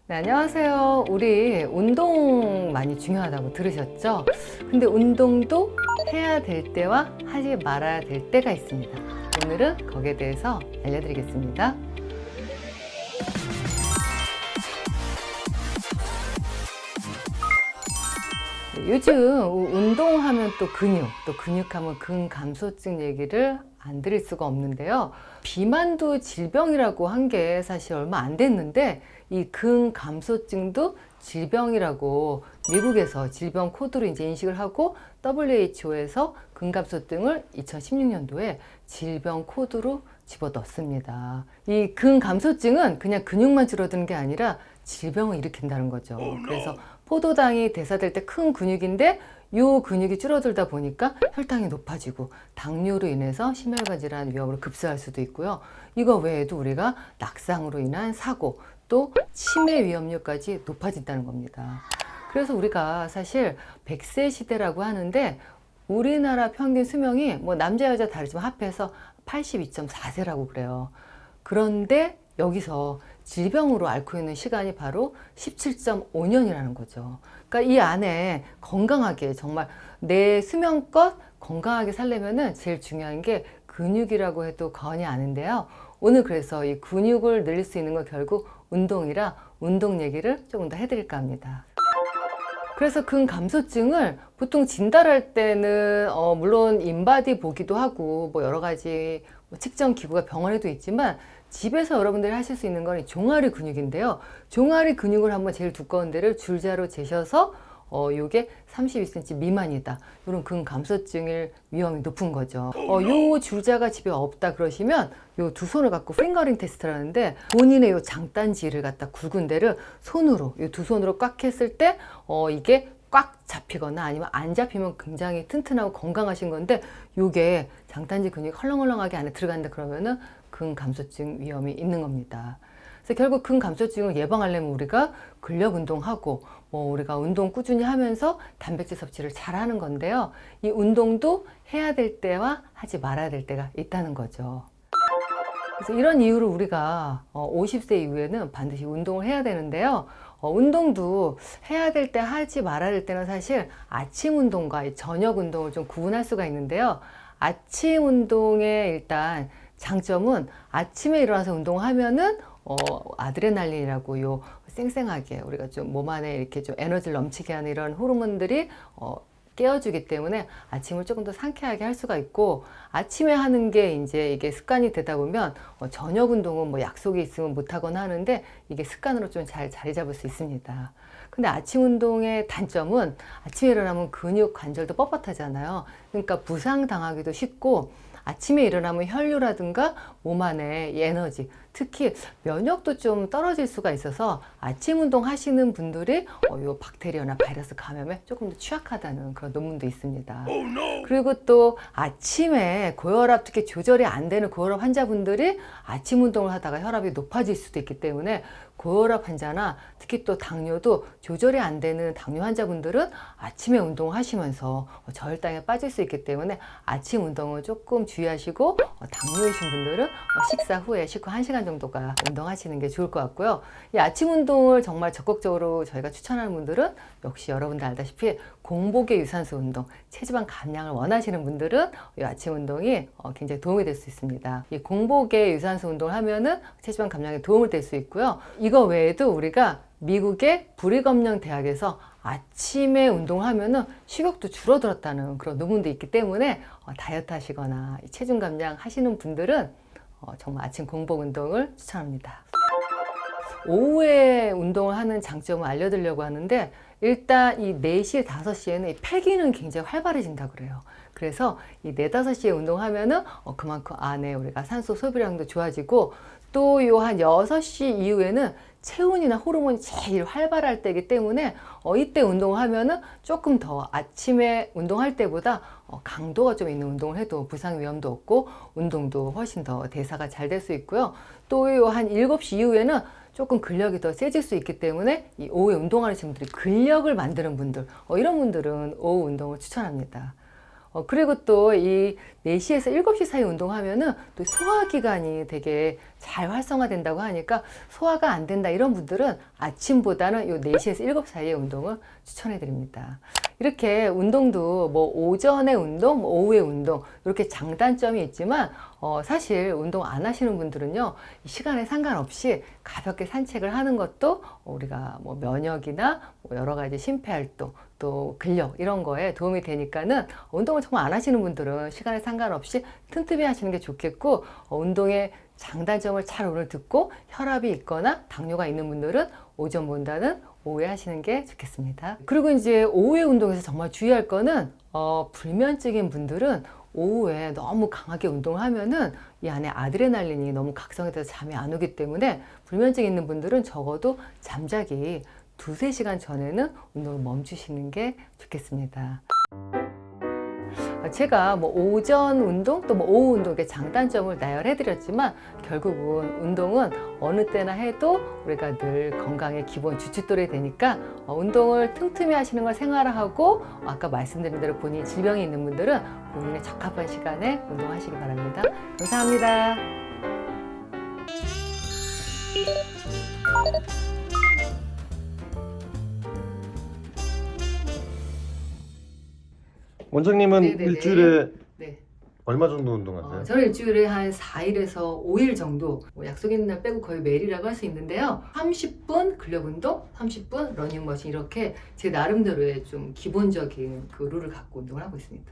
네, 안녕하세요. 우리 운동 많이 중요하다고 들으셨죠? 근데 운동도 해야 될 때와 하지 말아야 될 때가 있습니다. 오늘은 거기에 대해서 알려드리겠습니다. 요즘 운동하면 또 근육하면 근감소증 얘기를 안 드릴 수가 없는데요. 비만도 질병이라고 한 게 사실 얼마 안 됐는데 이 근감소증도 질병이라고 미국에서 질병 코드로 이제 인식을 하고 WHO에서 근감소증을 2016년도에 질병 코드로 집어넣습니다. 이 근감소증은 그냥 근육만 줄어드는 게 아니라 질병을 일으킨다는 거죠. 그래서 포도당이 대사될 때 큰 근육인데 요 근육이 줄어들다 보니까 혈당이 높아지고 당뇨로 인해서 심혈관 질환 위험으로 급사할 수도 있고요. 이거 외에도 우리가 낙상으로 인한 사고 또 치매 위험률까지 높아진다는 겁니다. 그래서 우리가 사실 100세 시대라고 하는데 우리나라 평균 수명이 뭐 남자 여자 다르지만 합해서 82.4세라고 그래요. 그런데 여기서 질병으로 앓고 있는 시간이 바로 17.5년이라는 거죠. 그러니까 이 안에 건강하게 정말 내 수명껏 건강하게 살려면은 제일 중요한 게 근육이라고 해도 과언이 아닌데요. 오늘 그래서 이 근육을 늘릴 수 있는 건 결국 운동이라 운동 얘기를 조금 더 해드릴까 합니다. 그래서 근감소증을 보통 진단할 때는 물론 인바디 보기도 하고 뭐 여러 가지 측정 기구가 병원에도 있지만 집에서 여러분들이 하실 수 있는 건 종아리 근육인데요. 종아리 근육을 한번 제일 두꺼운 데를 줄자로 재셔서 요게 32cm 미만이다. 이런 근감소증일 위험이 높은 거죠. 요 줄자가 집에 없다 그러시면 요 두 손을 갖고 핑거링 테스트라는데 본인의 요 장단지를 갖다 굵은 데를 손으로 요 두 손으로 꽉 했을 때 이게 꽉 잡히거나 아니면 안 잡히면 굉장히 튼튼하고 건강하신 건데 요게 장단지 근육이 헐렁헐렁하게 안에 들어간다 그러면은 근감소증 위험이 있는 겁니다. 그래서 결국 근감소증을 예방하려면 우리가 근력 운동하고 뭐 우리가 운동 꾸준히 하면서 단백질 섭취를 잘 하는 건데요. 이 운동도 해야 될 때와 하지 말아야 될 때가 있다는 거죠. 그래서 이런 이유로 우리가 50세 이후에는 반드시 운동을 해야 되는데요. 운동도 해야 될 때 하지 말아야 될 때는 사실 아침 운동과 저녁 운동을 좀 구분할 수가 있는데요. 아침 운동의 일단 장점은 아침에 일어나서 운동하면은 아드레날린이라고 요 쌩쌩하게 우리가 좀 몸 안에 이렇게 좀 에너지를 넘치게 하는 이런 호르몬들이 깨워주기 때문에 아침을 조금 더 상쾌하게 할 수가 있고 아침에 하는 게 이제 이게 습관이 되다 보면 저녁 운동은 뭐 약속이 있으면 못 하거나 하는데 이게 습관으로 좀 잘 자리 잡을 수 있습니다. 근데 아침 운동의 단점은 아침에 일어나면 근육 관절도 뻣뻣하잖아요. 그러니까 부상 당하기도 쉽고 아침에 일어나면 혈류라든가 몸 안에 에너지, 특히 면역도 좀 떨어질 수가 있어서 아침 운동 하시는 분들이 요 박테리아나 바이러스 감염에 조금 더 취약하다는 그런 논문도 있습니다. 그리고 또 아침에 고혈압 특히 조절이 안 되는 고혈압 환자분들이 아침 운동을 하다가 혈압이 높아질 수도 있기 때문에 고혈압 환자나 특히 또 당뇨도 조절이 안 되는 당뇨 환자분들은 아침에 운동을 하시면서 저혈당에 빠질 수 있기 때문에 아침 운동을 조금 주의하시고 당뇨이신 분들은 식사 후에 식후 1시간 정도가 운동하시는 게 좋을 것 같고요. 이 아침 운동을 정말 적극적으로 저희가 추천하는 분들은 역시 여러분들 알다시피 공복의 유산소 운동, 체지방 감량을 원하시는 분들은 이 아침 운동이 굉장히 도움이 될 수 있습니다. 이 공복의 유산소 운동을 하면은 체지방 감량에 도움을 될 수 있고요. 이거 외에도 우리가 미국의 브리검령 대학에서 아침에 운동을 하면은 식욕도 줄어들었다는 그런 논문도 있기 때문에 다이어트 하시거나 체중 감량 하시는 분들은 정말 아침 공복 운동을 추천합니다. 오후에 운동을 하는 장점을 알려드리려고 하는데 일단 이 4시, 5시에는 이 폐기는 굉장히 활발해진다 그래요. 그래서 이 4, 5시에 운동하면은 그만큼 안에 우리가 산소 소비량도 좋아지고 또 요 한 6시 이후에는 체온이나 호르몬이 제일 활발할 때이기 때문에 이때 운동을 하면은 조금 더 아침에 운동할 때보다 강도가 좀 있는 운동을 해도 부상 위험도 없고 운동도 훨씬 더 대사가 잘 될 수 있고요. 또 요 한 7시 이후에는 조금 근력이 더 세질 수 있기 때문에 이 오후에 운동하시는 분들이 근력을 만드는 분들 이런 분들은 오후 운동을 추천합니다. 그리고 또 이 4시에서 7시 사이 운동하면은 또 소화기관이 되게 잘 활성화된다고 하니까 소화가 안 된다 이런 분들은 아침보다는 요 4시에서 7 사이의 운동을 추천해 드립니다. 이렇게 운동도 뭐 오전의 운동, 뭐 오후의 운동 이렇게 장단점이 있지만 사실 운동 안 하시는 분들은요 시간에 상관없이 가볍게 산책을 하는 것도 우리가 뭐 면역이나 뭐 여러 가지 심폐활동 또 근력 이런 거에 도움이 되니까는 운동을 정말 안 하시는 분들은 시간에 상관없이 틈틈이 하시는 게 좋겠고 운동의 장단점을 잘 오늘 듣고 혈압이 있거나 당뇨가 있는 분들은 오전보다는 오후에 하시는 게 좋겠습니다. 그리고 이제 오후에 운동에서 정말 주의할 거는 불면증인 분들은 오후에 너무 강하게 운동을 하면은 이 안에 아드레날린이 너무 각성돼서 잠이 안 오기 때문에 불면증 있는 분들은 적어도 잠자기 2-3시간 전에는 운동을 멈추시는 게 좋겠습니다. 제가 뭐 오전 운동 또 뭐 오후 운동의 장단점을 나열해 드렸지만 결국은 운동은 어느 때나 해도 우리가 늘 건강의 기본 주춧돌이 되니까 운동을 틈틈이 하시는 걸 생활화하고 아까 말씀드린 대로 본인이 질병이 있는 분들은 본인의 적합한 시간에 운동하시기 바랍니다. 감사합니다. 원장님은 네네네. 일주일에 네. 얼마 정도 운동하세요? 저는 일주일에 한 4일에서 5일 정도 뭐 약속 있는 날 빼고 거의 매일이라고 할 수 있는데요. 30분 근력 운동, 30분 러닝머신 이렇게 제 나름대로의 좀 기본적인 그 룰을 갖고 운동을 하고 있습니다.